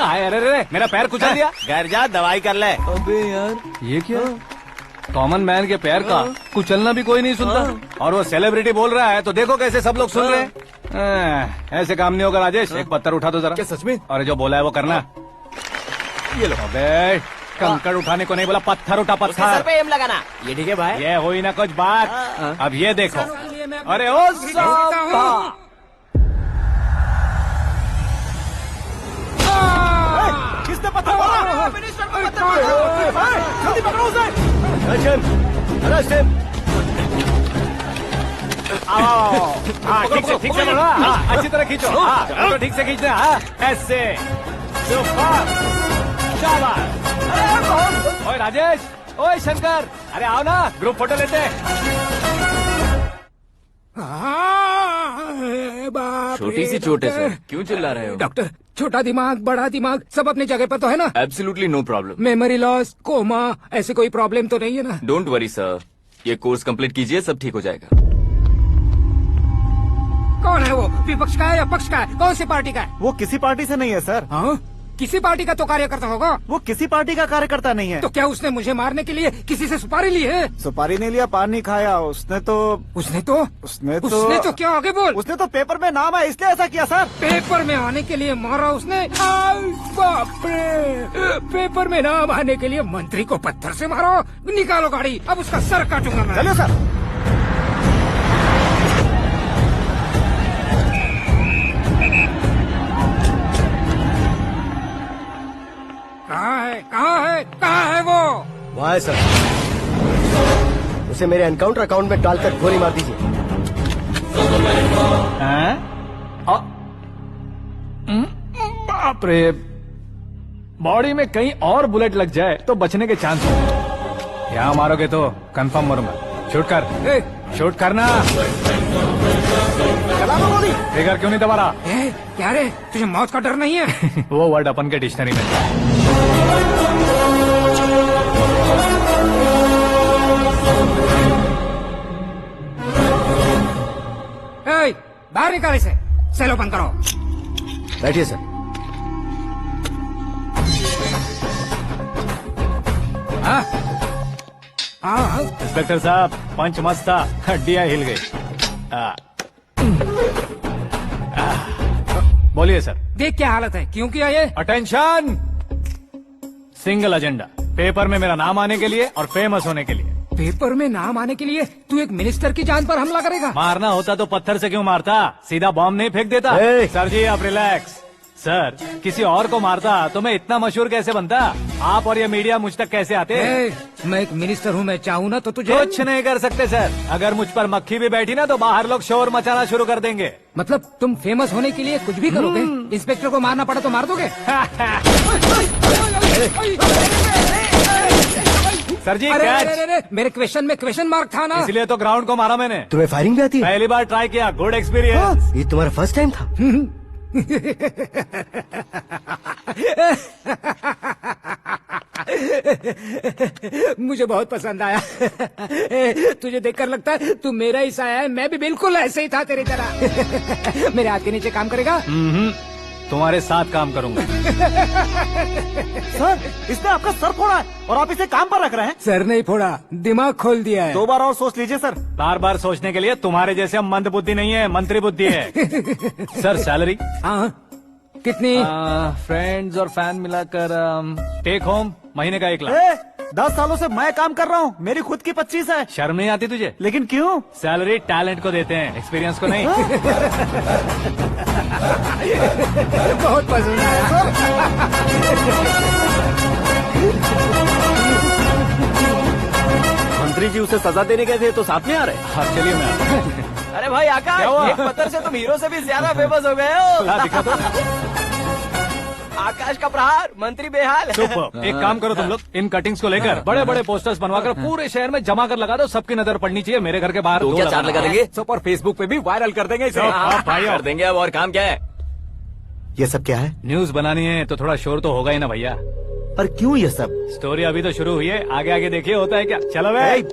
अरे अरे मेरा पैर कुचल दिया। घर जा दवाई कर ले। अबे यार ये क्या? कॉमन मैन के पैर का कुचलना भी कोई नहीं सुनता, और वो सेलिब्रिटी बोल रहा है तो देखो कैसे सब लोग सुन रहे हैं। ऐसे काम नहीं होगा राजेश, एक पत्थर उठा दो जरा। क्या सच में? और जो बोला है वो करना। ये लो। अबे कंकड़ उठाने को नहीं बोला, पत्थर उठा सर पत्थर। पे एम लगाना। ये ठीक है भाई। ये हुई ना कुछ बात। अब ये देखो। अरे ओ साहब, किसने पत्थर मारा? मिनिस्टर को पत्थर मारा। जल्दी पकड़ो उसे। हाँ ठीक से पकड़ो। हाँ अच्छी तरह खींचो। हाँ तो ठीक से खींचना। हाँ ऐसे सुपर, शाबाश। ओए राजेश, ओए शंकर, अरे आओ ना, ग्रुप फोटो लेते हैं। छोटी सी चोट है सर, क्यों चिल्ला रहे हो? डॉक्टर, छोटा दिमाग बड़ा दिमाग सब अपनी जगह पर तो है ना? Absolutely no problem. Memory loss, coma, ऐसी कोई प्रॉब्लम तो नहीं है ना? डोंट वरी सर, ये कोर्स कंप्लीट कीजिए, सब ठीक हो जाएगा। कौन है वो? विपक्ष का है या पक्ष का है? कौन सी पार्टी का है? वो किसी पार्टी से नहीं है सर। हाँ? किसी पार्टी का तो कार्यकर्ता होगा। वो किसी पार्टी का कार्यकर्ता नहीं है। तो क्या उसने मुझे मारने के लिए किसी से सुपारी ली है? सुपारी नहीं लिया, पान नहीं खाया। उसने तो उसने तो क्या? आगे बोल। उसने तो पेपर में नाम है इसलिए ऐसा किया सर। पेपर में आने के लिए मारा उसने? आई बाप रे! पेपर में नाम आने के लिए मंत्री को पत्थर से मारो? निकालो गाड़ी, अब उसका सर काटूंगा मैं। चलो सर। कहाँ है वो? वहाँ है सर, उसे मेरे एनकाउंटर अकाउंट में डालकर गोली मार दीजिए। बाप रे, बॉडी में कहीं और बुलेट लग जाए तो बचने के चांस हो। यहाँ मारोगे तो कंफर्म मरूंगा। शूट कर, शूट करना। चला लो गोली। फिगर क्यों नहीं दबा रहा? क्या रे, तुझे मौत का डर नहीं है? वो वर्ड अपन के डिक्शनरी में है। बाहर निकाल इसे, सेल ओपन करो। बैठिए सर। इंस्पेक्टर साहब, पंच मस्त था, हड्डियां हिल गई। बोलिए सर। देख क्या हालत है, क्यों किया ये? अटेंशन, सिंगल एजेंडा, पेपर में मेरा नाम आने के लिए और फेमस होने के लिए। पेपर में नाम आने के लिए तू एक मिनिस्टर की जान पर हमला करेगा? मारना होता तो पत्थर से क्यों मारता, सीधा बॉम्ब नहीं फेंक देता। सर जी आप रिलैक्स। सर, किसी और को मारता तो मैं इतना मशहूर कैसे बनता? आप और ये मीडिया मुझ तक कैसे आते? मैं एक मिनिस्टर हूँ, मैं चाहूँ ना तो तुझे कुछ नहीं कर सकते सर। अगर मुझ पर मक्खी भी बैठी ना तो बाहर लोग शोर मचाना शुरू कर देंगे। मतलब तुम फेमस होने के लिए कुछ भी करोगे? इंस्पेक्टर को मारना पड़ा तो मार दोगे? सर जी मेरे क्वेश्चन में क्वेश्चन मार्क था ना, इसलिए तो ग्राउंड को मारा मैंने। तुम्हें फायरिंग भी आती है? पहली बार ट्राई किया, गुड एक्सपीरियंस। ये तुम्हारा फर्स्ट टाइम था? मुझे बहुत पसंद आया। तुझे देखकर लगता है तू मेरा ही साया है। मैं भी बिल्कुल ऐसे ही था तेरी तरह। मेरे हाथ के नीचे काम करेगा? तुम्हारे साथ काम करूंगा। सर, इसने आपका सर फोड़ा है और आप इसे काम पर रख रहे हैं। सर नहीं फोड़ा, दिमाग खोल दिया है। 2 बार और सोच लीजिए सर। बार बार सोचने के लिए तुम्हारे जैसे मंद बुद्धि नहीं है, मंत्री बुद्धि है। Sir salary? हाँ, कितनी? फ्रेंड्स और फैन मिलाकर टेक होम महीने का 1 लाख। 10 सालों से मैं काम कर रहा हूँ, मेरी खुद की 25 है। शर्म नहीं आती तुझे? लेकिन क्यों? सैलरी टैलेंट को देते हैं, एक्सपीरियंस को नहीं। बहुत पसंद आया। मंत्री जी उसे सजा देने गए थे तो साथ में आ रहे। हाँ चलिए मैं। अरे भाई आकाश, एक पत्थर से तुम हीरो से भी ज्यादा फेमस हो गए हो। दिखा दो। आकाश का प्रहार, मंत्री बेहाल। सुपर। एक काम करो तुम लोग, इन कटिंग्स को लेकर बड़े बड़े पोस्टर्स बनवाकर पूरे शहर में जमा कर लगा दो। सबकी नजर पड़नी चाहिए मेरे घर के बाहर। तो क्या 4 लगा देंगे? और फेसबुक पे भी वायरल कर देंगे इसे। भाई कर देंगे। अब और काम क्या है? ये सब क्या है? न्यूज बनानी है तो थोड़ा शोर तो होगा ही ना भैया। पर क्यों ये सब? स्टोरी अभी तो शुरू हुई है, आगे आगे देखिए होता है क्या। चलो भाई।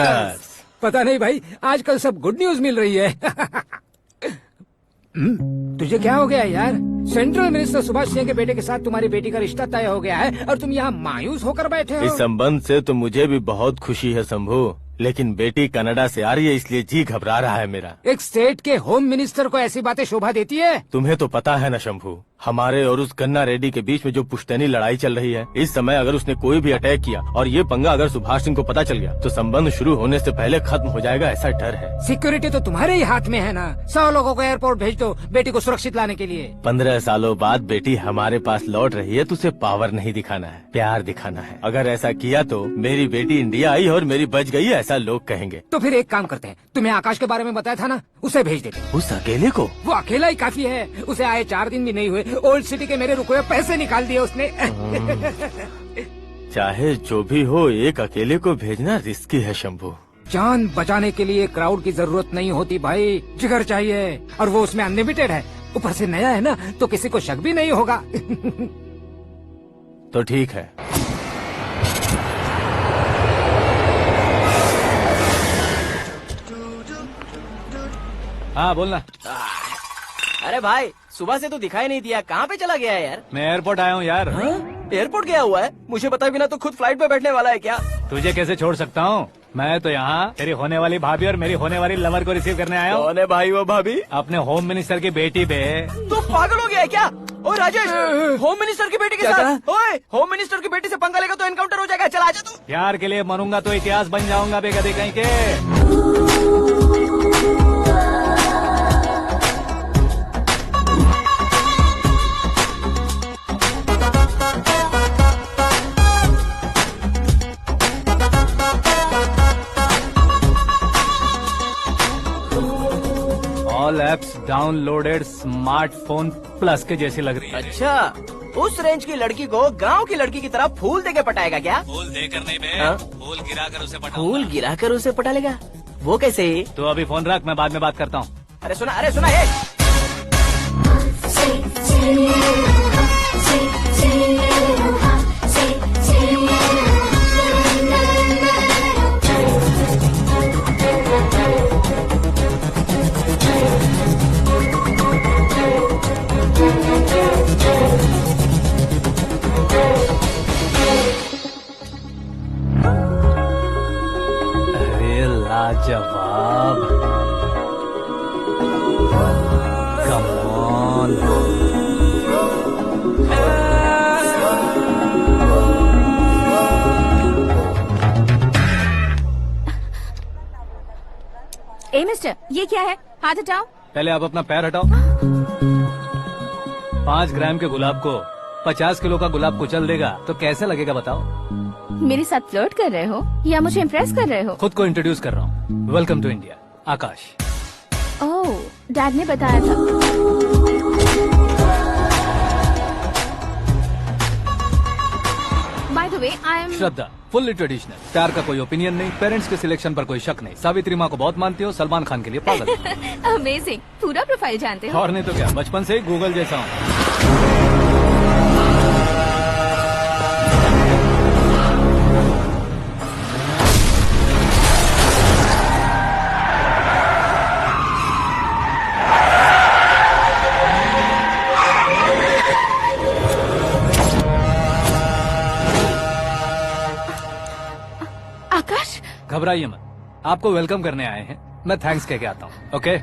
बस पता नहीं भाई, आजकल सब गुड न्यूज मिल रही है। तुझे क्या हो गया यार? सेंट्रल मिनिस्टर सुभाष सिंह के बेटे के साथ तुम्हारी बेटी का रिश्ता तय हो गया है और तुम यहाँ मायूस होकर बैठे हो। इस संबंध से तो मुझे भी बहुत खुशी है शंभू, लेकिन बेटी कनाडा से आ रही है इसलिए जी घबरा रहा है मेरा। एक स्टेट के होम मिनिस्टर को ऐसी बातें शोभा देती है? तुम्हें तो पता है ना शंभू, हमारे और उस गन्ना रेड्डी के बीच में जो पुश्तैनी लड़ाई चल रही है, इस समय अगर उसने कोई भी अटैक किया और ये पंगा अगर सुभाष सिंह को पता चल गया तो संबंध शुरू होने से पहले खत्म हो जाएगा, ऐसा डर है। सिक्योरिटी तो तुम्हारे ही हाथ में है ना। 100 लोगों को एयरपोर्ट भेज दो बेटी को सुरक्षित लाने के लिए। 15 सालों बाद बेटी हमारे पास लौट रही है तो उसे पावर नहीं दिखाना है, प्यार दिखाना है। अगर ऐसा किया तो मेरी बेटी इंडिया आई और मेरी बच गई, ऐसा लोग कहेंगे। तो फिर एक काम करते हैं, तुम्हें आकाश के बारे में बताया था ना, उसे भेज देते। उस अकेले को? वो अकेला ही काफी है। उसे आए 4 दिन भी नहीं हुए, ओल्ड सिटी के मेरे रुके हुए पैसे निकाल दिए उसने। चाहे जो भी हो, एक अकेले को भेजना रिस्की है शंभू। जान बचाने के लिए क्राउड की जरूरत नहीं होती भाई, जिगर चाहिए, और वो उसमें अनलिमिटेड है। ऊपर से नया है ना, तो किसी को शक भी नहीं होगा। तो ठीक है। हाँ बोलना। अरे भाई, सुबह से तो दिखाई नहीं दिया, कहाँ पे चला गया है यार? मैं एयरपोर्ट आया हूँ यार। एयरपोर्ट गया हुआ है? मुझे बताए बिना तो खुद फ्लाइट पे बैठने वाला है क्या? तुझे कैसे छोड़ सकता हूँ? मैं तो यहाँ तेरी होने वाली भाभी और मेरी होने वाली लवर को रिसीव करने आया हूँ। कौन है भाई वो भाभी? अपने होम मिनिस्टर की बेटी बे। तू पागल हो गया है क्या? ओए राजेश, होम मिनिस्टर की बेटी के साथ? ओए, होम मिनिस्टर की बेटी से पंगा लेगा तो एनकाउंटर हो जाएगा, चल आजा तू। प्यार के लिए मरूंगा तो इतिहास बन जाऊंगा बेगदी कहीं के। All apps downloaded smartphone plus के जैसी लग रही है। अच्छा, उस रेंज की लड़की को गांव की लड़की की तरह फूल देके पटाएगा क्या? फूल देकर नहीं बे, हाँ? फूल गिराकर उसे पटा। फूल गिराकर उसे पटा लेगा? वो कैसे? तो अभी फोन रख, मैं बाद में बात करता हूँ। अरे सुना ये। अरे लाजवाब, कम ऑन। ए मिस्टर, ये क्या है? हाथ हटाओ। पहले आप अपना पैर हटाओ। 5 ग्राम के गुलाब को 50 किलो का गुलाब कुचल देगा तो कैसे लगेगा बताओ? मेरे साथ फ्लर्ट कर रहे हो या मुझे इम्प्रेस कर रहे हो? खुद को इंट्रोड्यूस कर रहा हूँ। Welcome to India, Aakash. Oh, dad ने बताया था। By the way, I am Shraddha, fully traditional. प्यार का कोई ओपिनियन नहीं, पेरेंट्स के सिलेक्शन पर कोई शक नहीं। सावित्री माँ को बहुत मानती हो, सलमान खान के लिए पागल। अमेजिंग, पूरा प्रोफाइल जानते हो। और नहीं तो क्या, बचपन से ही गूगल जैसा हूँ। आकाश, घबराइए मत, आपको वेलकम करने आए हैं। मैं थैंक्स कह के आता हूँ। ओके?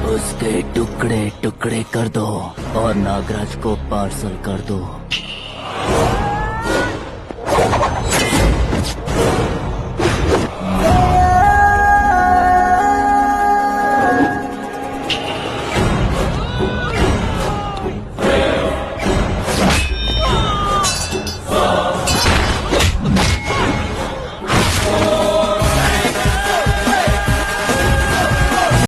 उसके टुकड़े टुकड़े कर दो और नागराज को पार्सल कर दो।